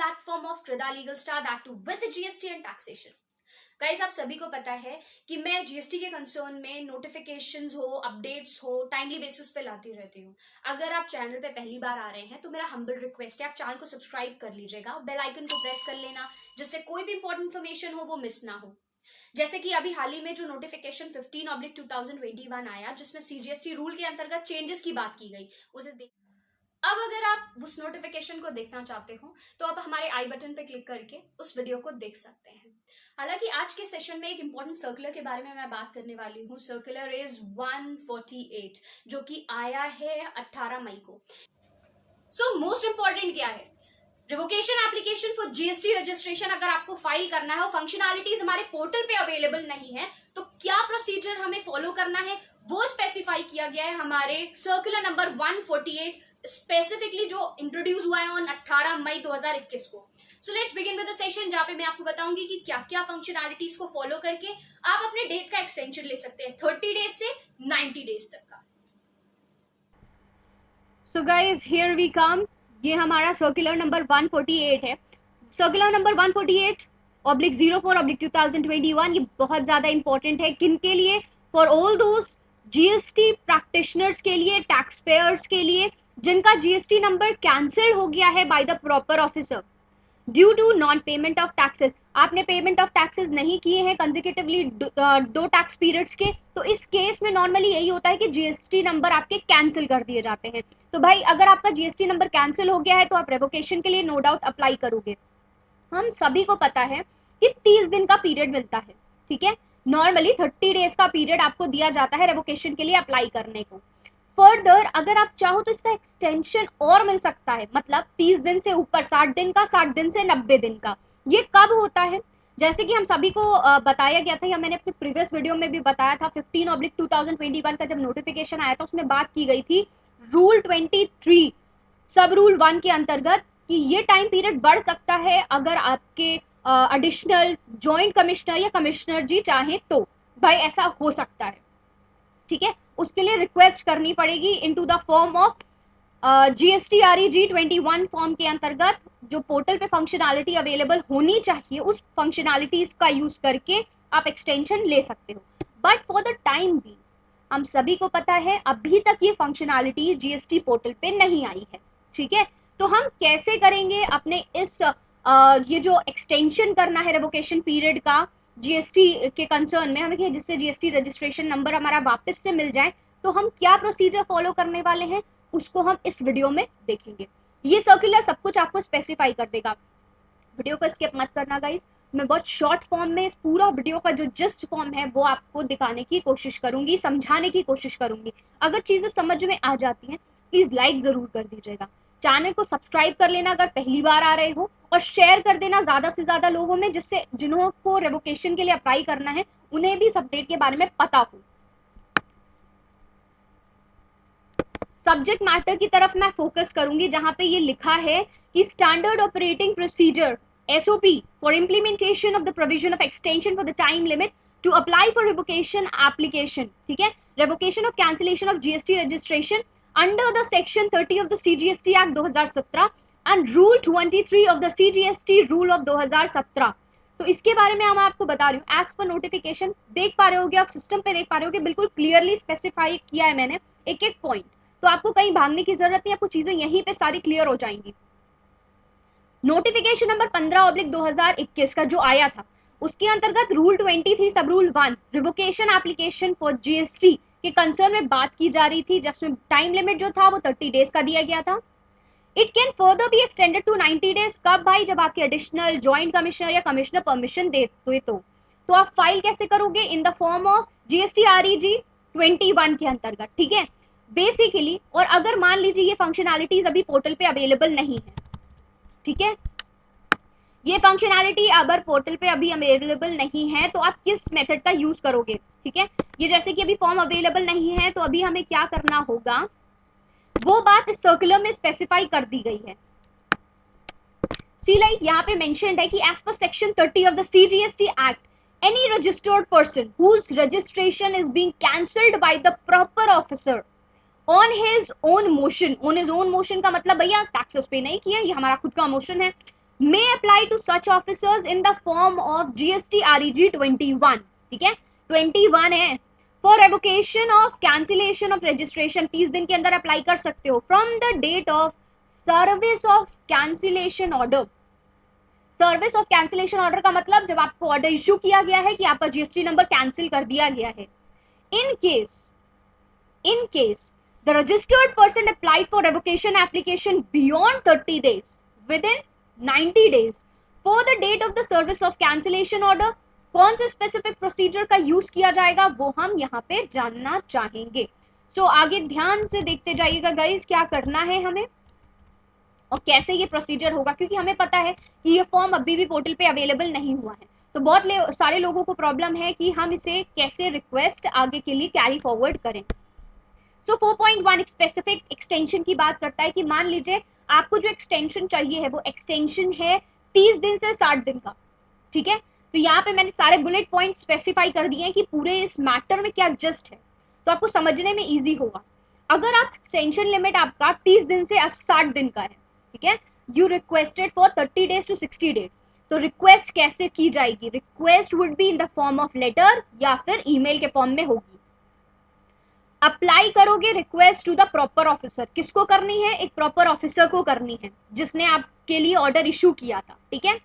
platform of Krida Legal Star, that too with GST and taxation. Guys, आप सभी को पता है कि मैं जीएसटी के कंसर्न में नोटिफिकेशंस हो, अपडेट्स हो, टाइमली बेसिस पे लाती रहती हूँ। अगर आप चैनल पे पहली बार आ रहे हैं तो मेरा हम्बल रिक्वेस्ट है, आप चैनल को सब्सक्राइब कर लीजिएगा, बेल आइकन को प्रेस कर लेना, जिससे कोई भी इंपॉर्टेंट इन्फॉर्मेशन हो वो मिस ना हो। जैसे कि अभी हाल ही में जो नोटिफिकेशन 15/2021 आया, जिसमें सीजीएसटी रूल के अंतर्गत चेंजेस की बात की गई, उसे अब अगर आप उस नोटिफिकेशन को देखना चाहते हो तो आप हमारे आई बटन पे क्लिक करके उस वीडियो को देख सकते हैं। हालांकि आज के सेशन में एक इंपॉर्टेंट सर्कुलर के बारे में मैं बात करने वाली हूँ। सर्कुलर इज 148 जो कि आया है 18 मई को। सो मोस्ट इंपॉर्टेंट क्या है, revocation application for GST registration अगर आपको फाइल करना है और फंक्शनैलिटीज हमारे पोर्टल पे अवेलेबल नहीं है तो क्या प्रोसीजर हमें फॉलो करना है वो स्पेसिफाई किया गया है हमारे सर्कुलर नंबर 148 स्पेसिफिकली जो इंट्रोड्यूस हुआ है ऑन 18 मई 2021 को। So let's begin with the session जहां पे मैं आपको बताऊंगी कि क्या क्या फंक्शनैलिटीज को फॉलो करके आप अपने डेट का एक्सटेंशन ले सकते हैं 30 डेज से 90 डेज तक का। So guys here we come, ये हमारा सर्कुलर नंबर 148 है। सर्कुलर नंबर 148/04/2021 ये बहुत ज्यादा इंपॉर्टेंट है। किन के लिए? For all those GST practitioners के लिए, टैक्स पेयर्स के लिए जिनका जीएसटी नंबर कैंसिल हो गया है by the proper officer due to non payment of taxes. आपने पेमेंट ऑफ टैक्सेस नहीं किए हैं कंसेक्यूटिवली दो टैक्स पीरियड्स के, तो इस केस में नॉर्मली यही होता है कि जीएसटी नंबर आपके कैंसिल कर दिए जाते हैं। तो भाई अगर आपका जीएसटी नंबर कैंसिल हो गया है तो आप रेवोकेशन के लिए नो डाउट अप्लाई करोगे। हम सभी को पता है कि 30 दिन का पीरियड मिलता है, ठीक है। नॉर्मली 30 डेज का पीरियड आपको दिया जाता है रेवोकेशन के लिए अप्लाई करने को। फर्दर अगर आप चाहो तो इसका एक्सटेंशन और मिल सकता है, मतलब 30 दिन से ऊपर 60 दिन का, 60 दिन से 90 दिन का। ये कब होता है? जैसे कि हम सभी को बताया गया था या मैंने अपने प्रीवियस वीडियो में भी बताया था, 15/2021 का जब नोटिफिकेशन आया था उसमें बात की गई थी रूल 23 सब रूल 1 के अंतर्गत कि ये टाइम पीरियड बढ़ सकता है अगर आपके एडिशनल जॉइंट कमिश्नर या कमिश्नर जी चाहें तो। भाई ऐसा हो सकता है, ठीक है। उसके लिए रिक्वेस्ट करनी पड़ेगी into the form of GSTREG21 form के अंतर्गत जो पोर्टल पे फंक्शनैलिटी अवेलेबल होनी चाहिए उस फंक्शनैलिटीज का यूज करके आप एक्सटेंशन ले सकते हो। बट फॉर द टाइम भी हम सभी को पता है अभी तक ये फंक्शनैलिटी जीएसटी पोर्टल पे नहीं आई है, ठीक है। तो हम कैसे करेंगे अपने इस ये जो एक्सटेंशन करना है रेवोकेशन पीरियड का जीएसटी के कंसर्न में हमें, जिससे जीएसटी रजिस्ट्रेशन नंबर हमारा वापस से मिल जाए, तो हम क्या प्रोसीजर फॉलो करने वाले हैं उसको हम इस वीडियो में देखेंगे। ये सर्कुलर सब कुछ आपको स्पेसिफाई कर देगा। वीडियो को स्किप मत करना गाइस, मैं बहुत शॉर्ट फॉर्म में इस पूरा वीडियो का जो जिस्ट फॉर्म है वो आपको दिखाने की कोशिश करूंगी, समझाने की कोशिश करूंगी। अगर चीजें समझ में आ जाती हैं प्लीज लाइक जरूर कर दीजिएगा, चैनल को सब्सक्राइब कर लेना अगर पहली बार आ रहे हो, और शेयर कर देना ज्यादा से ज्यादा लोगों में, जिससे जिन्हों को रेवोकेशन के लिए अप्लाई करना है उन्हें भी इस अपडेट के बारे में पता हो। सब्जेक्ट मैटर की तरफ मैं फोकस करूंगी जहां पे ये लिखा है कि standard operating procedure SOP for implementation of the provision of extension for the time limit to apply for revocation application, ठीक है, revocation of cancellation of GST registration under the section 30 of the CGST Act 2017 and Rule 23 of the CGST Rule of 2017। तो इसके बारे में मैं आपको बता रही हूँ एज पर नोटिफिकेशन। देख पा रहे होगे आप, सिस्टम पे देख पा रहे होगे, बिल्कुल क्लियरली स्पेसिफाई किया है मैंने एक एक पॉइंट, तो आपको कहीं भागने की जरूरत नहीं, आपको चीजें यहीं पे सारी क्लियर हो जाएंगी। नोटिफिकेशन नंबर 15/2021 का जो आया था उसके अंतर्गत रूल 23 सब rule 1 revocation application for GST के कंसर्न में बात की जा रही थी, जिसमें टाइम लिमिट जो था वो 30 डेज का दिया गया था। It can further be extended to 90 days. कब भाई? जब आपके एडिशनल ज्वाइंट कमिश्नर या कमिश्नर परमिशन दे तो आप फाइल कैसे करोगे? In the form of GSTREG 21 के अंतर्गत, ठीक है, बेसिकली। और अगर मान लीजिए ये फंक्शनैलिटीज अभी पोर्टल पे अवेलेबल नहीं है, ठीक है, ये फंक्शनैलिटी अगर पोर्टल पे अभी अवेलेबल नहीं है तो आप किस मेथड का यूज करोगे, ठीक है। ये जैसे कि अभी फॉर्म अवेलेबल नहीं है तो अभी हमें क्या करना होगा वो बात इस सर्कुलर में स्पेसिफाई कर दी गई है। सी लाइक यहाँ पे मेंशन्ड है कि as per section 30 of the CGST act any registered person whose registration is being cancelled by the proper officer on his own motion, on his own motion का मतलब भैया टैक्सेस पे नहीं किया, ये हमारा खुद का मोशन है, may apply to such officers in the form of GST REG 21, ठीक है 21 है, for revocation of cancellation of registration 30 दिन के अंदर अप्लाई कर सकते हो from the date of service of cancellation order। Service of cancellation order का मतलब जब आपको ऑर्डर इश्यू किया गया है कि आपका जीएसटी नंबर कैंसिल कर दिया गया है। in case the registered person applied for revocation application beyond 30 days within 90 days for the date of the service of cancellation order, कौन से स्पेसिफिक प्रोसीजर का यूज किया जाएगा वो हम यहाँ पे जानना चाहेंगे। तो आगे ध्यान से देखते जाइएगा गाइस क्या करना है हमें और कैसे ये प्रोसीजर होगा, क्योंकि हमें पता है कि ये फॉर्म अभी भी पोर्टल पे अवेलेबल नहीं हुआ है। तो बहुत सारे लोगों को प्रॉब्लम है कि हम इसे कैसे रिक्वेस्ट आगे के लिए कैरी फॉरवर्ड करें। सो 4.1 स्पेसिफिक एक्सटेंशन की बात करता है कि मान लीजिए आपको जो एक्सटेंशन चाहिए है वो एक्सटेंशन है 30 दिन से 60 दिन का, ठीक है। तो यहाँ पे मैंने सारे बुलेट पॉइंट स्पेसिफाई कर दिए हैं कि पूरे इस मैटर में क्या जस्ट है, तो आपको समझने में इजी होगा। अगर आप एक्सटेंशन लिमिट आपका 30 दिन से 60 दिन का है, ठीक है, you requested for 30 days to 60 days, तो रिक्वेस्ट कैसे की जाएगी? Request would be in the form of letter या फिर ईमेल के फॉर्म में होगी। अप्लाई करोगे request to the proper officer, किसको करनी है? एक प्रॉपर ऑफिसर को करनी है जिसने आपके लिए ऑर्डर इशू किया था, ठीक है।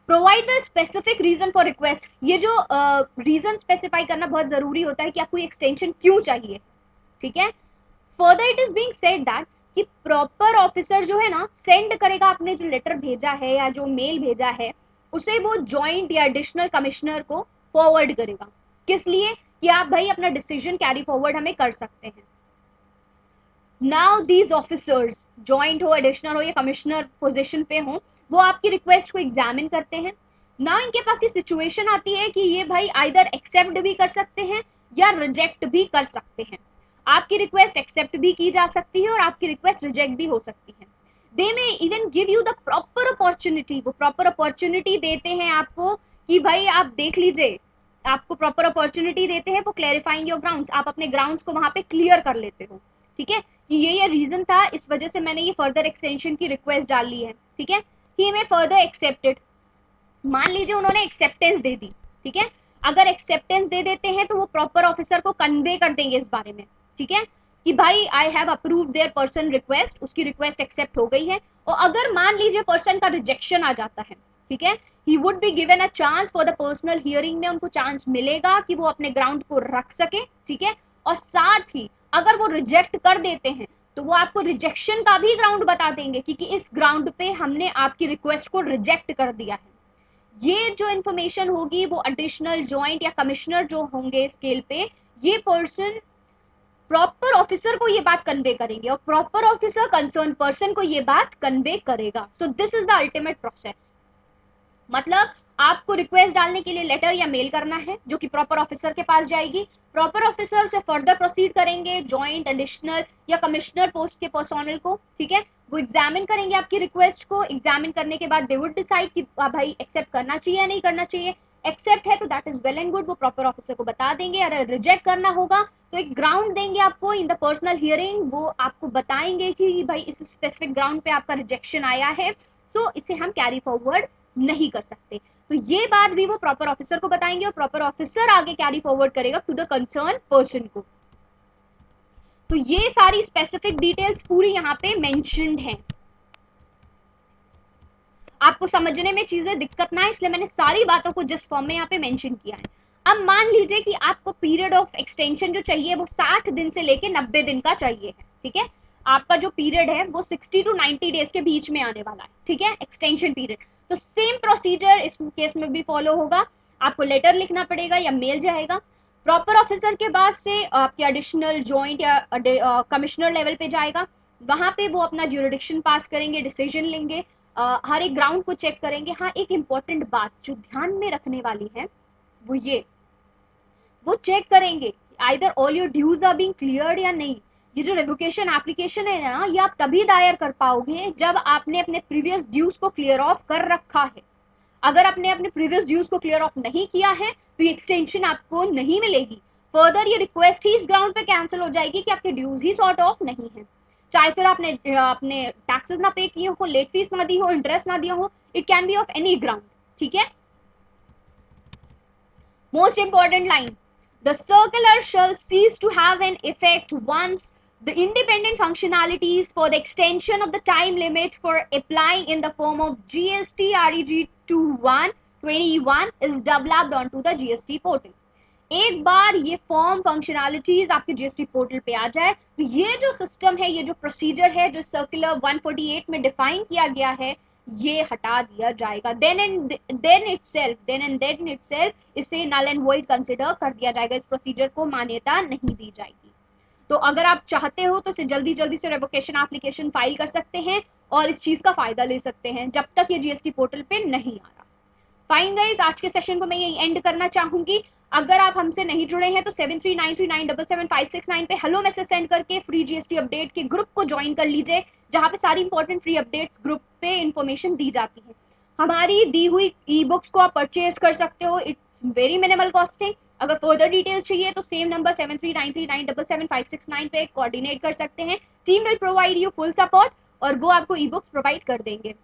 Provide the specific reason for request, ये जो रीजन स्पेसिफाई करना बहुत जरूरी होता है कि आपको एक्सटेंशन क्यों चाहिए, ठीक है। Further it is being said that कि प्रॉपर ऑफिसर जो है ना सेंड करेगा, आपने जो लेटर भेजा है या जो मेल भेजा है उसे वो जॉइंट या एडिशनल कमिश्नर को फॉरवर्ड करेगा। किस लिए? कि आप भाई अपना डिसीजन कैरी फॉरवर्ड हमें कर सकते हैं। नाउ दीज ऑफिसर्स जॉइंट हो, एडिशनल हो या कमिश्नर पोजीशन पे हो, वो आपकी रिक्वेस्ट को एग्जामिन करते हैं। नाउ इनके पास ये सिचुएशन आती है कि ये भाई आइदर एक्सेप्ट भी कर सकते हैं या रिजेक्ट भी कर सकते हैं। आपकी रिक्वेस्ट एक्सेप्ट भी की जा सकती है और आपकी रिक्वेस्ट रिजेक्ट भी हो सकती है। They may even give you the proper opportunity, वो प्रॉपर अपॉर्चुनिटी देते हैं आपको कि भाई आप देख लीजिए, आपको प्रॉपर अपॉर्चुनिटी देते हैं फॉर क्लैरिफाइंग योर ग्राउंड्स, आप अपने ग्राउंड्स को वहां पे क्लियर कर लेते हो, ठीक है, कि ये रीजन था, इस वजह से मैंने ये फर्दर एक्सटेंशन की रिक्वेस्ट डाली है, ठीक है। ही मे फर्दर एक्सेप्टेड, मान लीजिए उन्होंने एक्सेप्टेंस दे दी, ठीक है। अगर एक्सेप्टेंस दे देते हैं तो वो प्रॉपर ऑफिसर को कन्वे कर देंगे इस बारे में, ठीक है, कि भाई I have approved their person request, उसकी रिक्वेस्ट एक्सेप्ट हो गई है। और अगर मान लीजिए पर्सन का रिजेक्शन आ जाता है, ठीक है, he would be given a chance for the personal hearing में उनको चांस मिलेगा कि वो अपने ग्राउंड को रख सके, ठीक है। और साथ ही अगर वो रिजेक्ट कर देते हैं तो वो आपको रिजेक्शन का भी ग्राउंड बता देंगे कि इस ग्राउंड पे हमने आपकी रिक्वेस्ट को रिजेक्ट कर दिया है। ये जो इंफॉर्मेशन होगी वो एडिशनल, जॉइंट या कमिश्नर जो होंगे स्केल पे, ये पर्सन प्रॉपर ऑफिसर को ये बात कन्वे करेंगे और प्रॉपर ऑफिसर कंसर्न पर्सन को ये बात कन्वे करेगा। So this is the ultimate process. मतलब आपको रिक्वेस्ट डालने के लिए लेटर या मेल करना है जो कि प्रॉपर ऑफिसर के पास जाएगी, प्रॉपर ऑफिसर से फर्दर प्रोसीड करेंगे जॉइंट, एडिशनल या कमिश्नर पोस्ट के पर्सोनल को, ठीक है। वो एग्जामिन करेंगे आपकी रिक्वेस्ट को, एग्जामिन करने के बाद दे वुड डिसाइड कि भाई एक्सेप्ट करना चाहिए या नहीं करना चाहिए। एक्सेप्ट है तो that is well and good, वो प्रॉपर ऑफिसर को बता देंगे। अगर रिजेक्ट करना होगा तो एक ग्राउंड देंगे आपको इन द पर्सनल हियरिंग, वो आपको बताएंगे कि भाई इस स्पेसिफिक ग्राउंड पे आपका रिजेक्शन आया है, सो इसे हम कैरी फॉरवर्ड नहीं कर सकते। तो ये बात भी वो प्रॉपर ऑफिसर को बताएंगे और प्रॉपर ऑफिसर आगे कैरी फॉरवर्ड करेगा टू द कंसर्न पर्सन को। तो ये सारी स्पेसिफिक डिटेल्स पूरी यहाँ पे मेंशन्ड है। आपको समझने में चीजें दिक्कत ना है इसलिए मैंने सारी बातों को जिस फॉर्म में यहाँ पे मेंशन किया है। अब मान लीजिए कि आपको पीरियड ऑफ एक्सटेंशन जो चाहिए वो 60 दिन से लेके 90 दिन का चाहिए है, ठीक है। आपका जो पीरियड है वो 60 टू 90 डेज के बीच में आने वाला है, ठीक है, एक्सटेंशन पीरियड। तो सेम प्रोसीजर इस केस में भी फॉलो होगा। आपको लेटर लिखना पड़ेगा या मेल जाएगा, प्रॉपर ऑफिसर के बाद से आपके एडिशनल, जॉइंट या कमिश्नर लेवल पे जाएगा, वहां पे वो अपना ज्यूरिडिक्शन पास करेंगे, डिसीजन लेंगे, हर एक ग्राउंड को चेक करेंगे। हाँ, एक इंपॉर्टेंट बात जो ध्यान में रखने वाली है वो ये, वो चेक करेंगे either all your dues are being cleared या नहीं। ये जो रेवोकेशन एप्लीकेशन है ना, ये आप तभी दायर कर पाओगे जब आपने अपने प्रीवियस ड्यूज को क्लियर ऑफ कर रखा है। अगर आपने अपने प्रीवियस ड्यूज को क्लियर ऑफ नहीं किया है तो ये एक्सटेंशन आपको नहीं मिलेगी। फर्दर ये रिक्वेस्ट ही इस ग्राउंड पे कैंसिल हो जाएगी कि आपके ड्यूज ही सॉर्ट ऑफ नहीं है, चाहे फिर आपने अपने टैक्सेस ना पे किए हो, लेट फीस ना दी हो, इंटरेस्ट ना दिया हो, it can be of any ground, ठीक है। Most important line, the circular shall cease to have an effect once the independent functionalities for the extension of the time limit for applying in the form of GST REG 2121 is developed onto the GST portal. एक बार ये form functionalities आपके GST portal पे आ जाए तो ये जो system है, ये जो प्रोसीजर है जो सर्कुलर 148 में डिफाइन किया गया है, ये हटा दिया जाएगा। देन एंड इटसेल्फ इसे नल एंड वॉइड कंसीडर कर दिया जाएगा, इस प्रोसीजर को मान्यता नहीं दी जाएगी। तो अगर आप चाहते हो तो इसे जल्दी जल्दी से रेवोकेशन एप्लीकेशन फाइल कर सकते हैं और इस चीज का फायदा ले सकते हैं जब तक ये जीएसटी पोर्टल पे नहीं आ रहा। फाइन गाइस, आज के सेशन को मैं यही एंड करना चाहूंगी। अगर आप हमसे नहीं जुड़े हैं तो 7393977569 पे हेलो मैसेज सेंड करके फ्री जीएसटी अपडेट के ग्रुप को ज्वाइन कर लीजिए, जहां पे सारी इंपॉर्टेंट फ्री अपडेट्स ग्रुप पे इंफॉर्मेशन दी जाती है। हमारी दी हुई ई बुक्स को आप परचेज कर सकते हो, इट्स वेरी मिनिमल कॉस्टिंग। अगर फर्दर डिटेल्स चाहिए तो सेम नंबर 7393977569 पे कोऑर्डिनेट कर सकते हैं। Team will provide you full support और वो आपको ई बुक्स प्रोवाइड कर देंगे।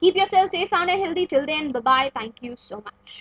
Keep yourself safe, sound and healthy. Till then, bye bye. Thank you so much.